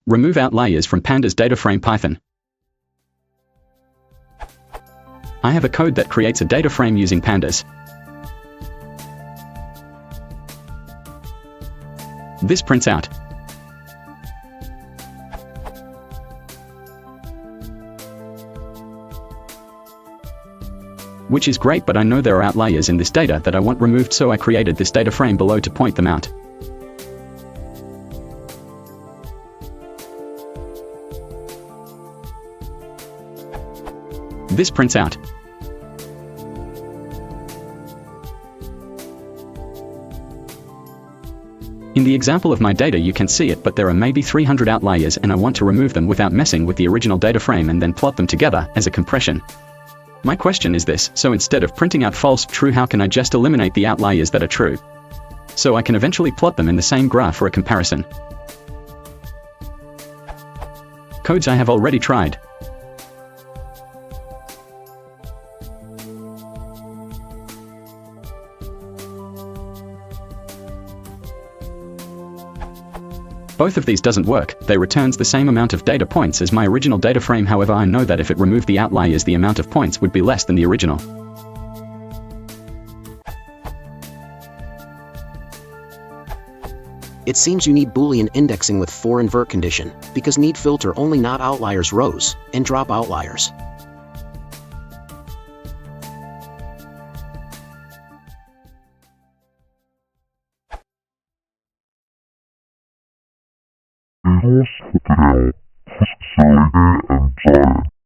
Remove outliers from Pandas Dataframe Python. I have a code that creates a data frame using Pandas. This prints out. Which is great, but I know there are outliers in this data that I want removed, so I created this data frame below to point them out. This prints out. In the example of my data you can see it, but there are maybe 300 outliers and I want to remove them without messing with the original data frame and then plot them together as a compression. My question is this: so instead of printing out false, true, how can I just eliminate the outliers that are true? So I can eventually plot them in the same graph for a comparison. Codes I have already tried. Both of these doesn't work. They returns the same amount of data points as my original data frame. However, I know that if it removed the outliers, the amount of points would be less than the original. It seems you need Boolean indexing with for invert condition, because need filter only not outliers rows, and drop outliers. Videos, material, Fußpflege and Giant.